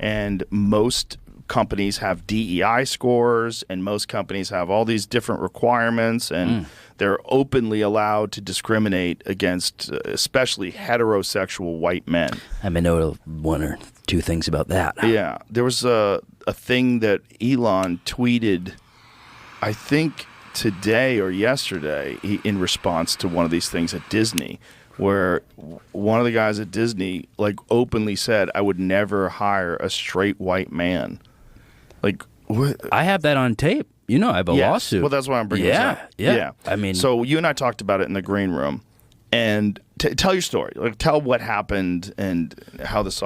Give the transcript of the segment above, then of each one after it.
and most companies have DEI scores, and most companies have all these different requirements, and they're openly allowed to discriminate against especially heterosexual white men. I may know one or two things about that. Yeah. There was a thing that Elon tweeted, I think today or yesterday, in response to one of these things at Disney, where one of the guys at Disney like openly said, I would never hire a straight white man. Like, what? I have that on tape. You know, I have a lawsuit. Well, that's why I'm bringing this up. Yeah. I mean, so you and I talked about it in the green room, and tell your story. Like, tell what happened and how this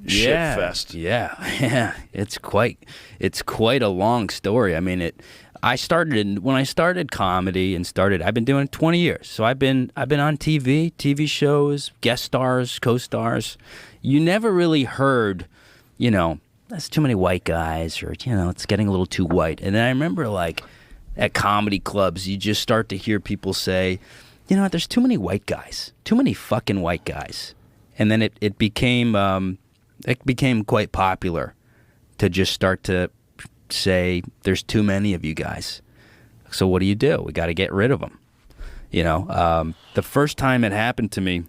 shit fest. Yeah. It's quite a long story. I mean, when I started comedy I've been doing it 20 years. So I've been on TV shows, guest stars, co-stars. You never really heard, that's too many white guys, or, it's getting a little too white. And then I remember, like, at comedy clubs, you just start to hear people say, there's too many white guys, too many fucking white guys. And then it became quite popular to just start to say, there's too many of you guys. So what do? We got to get rid of them. The first time it happened to me,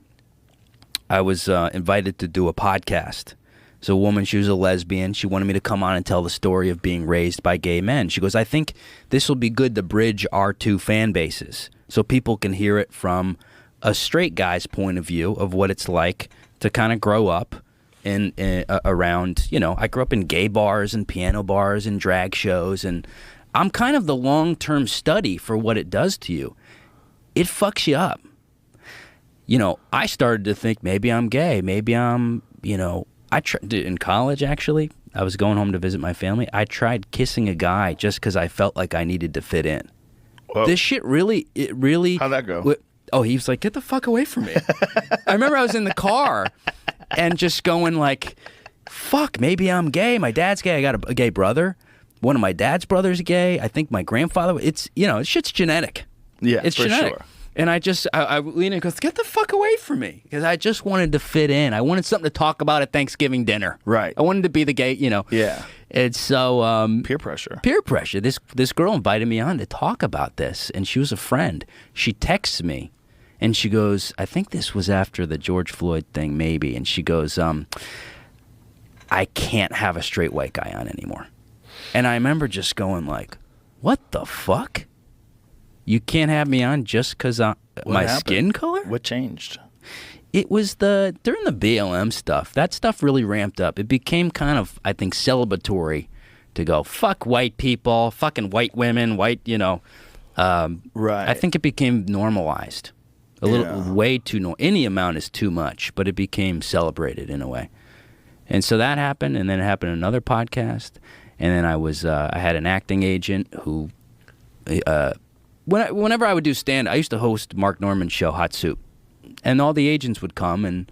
I was invited to do a podcast. So a woman, she was a lesbian. She wanted me to come on and tell the story of being raised by gay men. She goes, I think this will be good to bridge our two fan bases so people can hear it from a straight guy's point of view of what it's like to kind of grow up around, I grew up in gay bars and piano bars and drag shows, and I'm kind of the long-term study for what it does to you. It fucks you up. I started to think maybe I'm gay, maybe I'm, I tried in college, actually. I was going home to visit my family. I tried kissing a guy just because I felt like I needed to fit in. Whoa. This shit really... How'd that go? He was like, get the fuck away from me. I remember I was in the car and just going like, fuck, maybe I'm gay. My dad's gay. I got a gay brother. One of my dad's brothers is gay. I think my grandfather... It's, shit's genetic. Yeah, it's for genetic. Sure. And I lean in and goes, get the fuck away from me. Because I just wanted to fit in. I wanted something to talk about at Thanksgiving dinner. Right. I wanted to be the gay, Yeah. And so... peer pressure. Peer pressure. This girl invited me on to talk about this. And she was a friend. She texts me. And she goes, I think this was after the George Floyd thing, maybe. And she goes, I can't have a straight white guy on anymore. And I remember just going like, what the fuck? You can't have me on just because my skin color? What changed? It was during the BLM stuff. That stuff really ramped up. It became kind of, I think, celebratory to go, fuck white people, fucking white women, white, Right. I think it became normalized. A little, way too, any amount is too much, but it became celebrated in a way. And so that happened, and then it happened in another podcast. And then I had an acting agent who, whenever I would do stand, I used to host Mark Norman's show, Hot Soup. And all the agents would come, and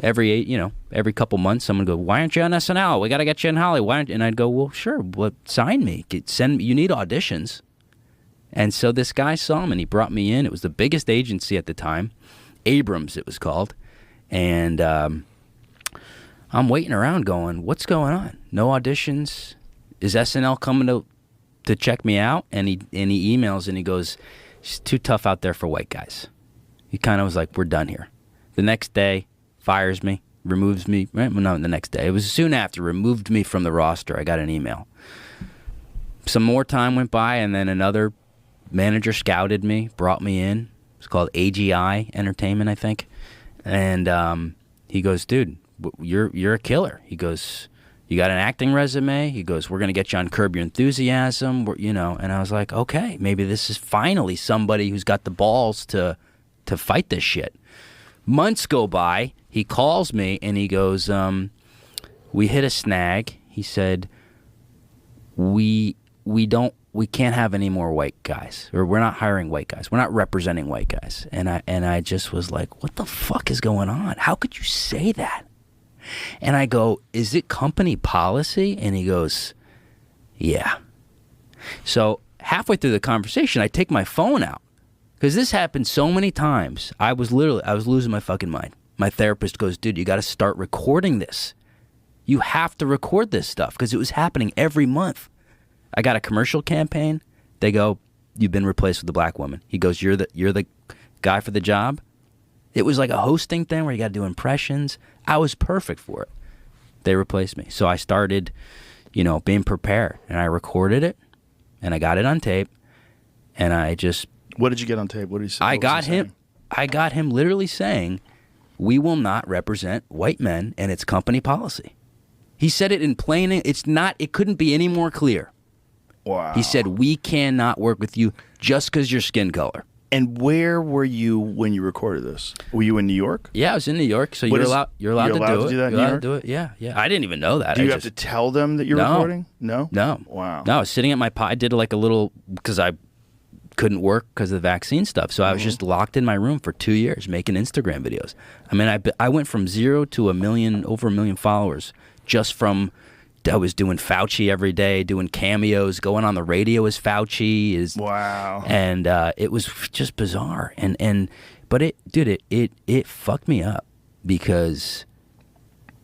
every couple months, someone would go, why aren't you on SNL? We got to get you in Hollywood. And I'd go, well, sure, sign me. You need auditions. And so this guy saw him, and he brought me in. It was the biggest agency at the time, Abrams it was called. And I'm waiting around going, what's going on? No auditions? Is SNL coming to check me out? And he emails, and he goes, it's too tough out there for white guys. He kind of was like, we're done here. The next day, fires me, removes me. Right? Well, no, the next day. It was soon after, removed me from the roster. I got an email. Some more time went by, and then another manager scouted me, brought me in. It's called AGI Entertainment, I think. And he goes, dude, you're a killer. He goes, you got an acting resume? He goes, we're going to get you on Curb Your Enthusiasm. And I was like, okay, maybe this is finally somebody who's got the balls to fight this shit. Months go by. He calls me, and he goes, we hit a snag. He said, we can't have any more white guys, or we're not hiring white guys. We're not representing white guys. And I just was like, what the fuck is going on? How could you say that? And I go, is it company policy? And he goes, yeah. So halfway through the conversation, I take my phone out, because this happened so many times. I was losing my fucking mind. My therapist goes, dude, you got to start recording this. You have to record this stuff because it was happening every month. I got a commercial campaign. They go, you've been replaced with a black woman. He goes, you're the guy for the job. It was like a hosting thing where you got to do impressions. I was perfect for it. They replaced me. So I started, being prepared, and I recorded it, and I got it on tape, and I just... What did you get on tape? What did he say? I got him literally saying, we will not represent white men, and it's company policy. He said it in plain... It couldn't be any more clear. Wow. He said, we cannot work with you just because your skin color. And where were you when you recorded this? Were you in New York? Yeah, I was in New York, so you're allowed to do it. You're allowed to do it. Yeah. I didn't even know that. Do you have to tell them that you're recording? No? No. Wow. No, I was sitting at my pod. I did like a little, because I couldn't work because of the vaccine stuff. So I was just locked in my room for 2 years making Instagram videos. I mean, I went from 0 to over 1 million followers just from... I was doing Fauci every day, doing cameos, going on the radio as Fauci. Wow. And it was just bizarre. But it fucked me up because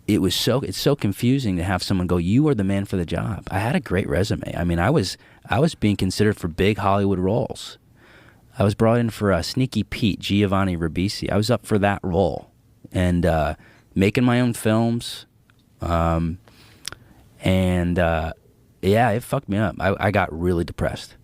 it's so confusing to have someone go, you are the man for the job. I had a great resume. I mean, I was being considered for big Hollywood roles. I was brought in for Sneaky Pete, Giovanni Ribisi. I was up for that role and making my own films. And it fucked me up. I got really depressed.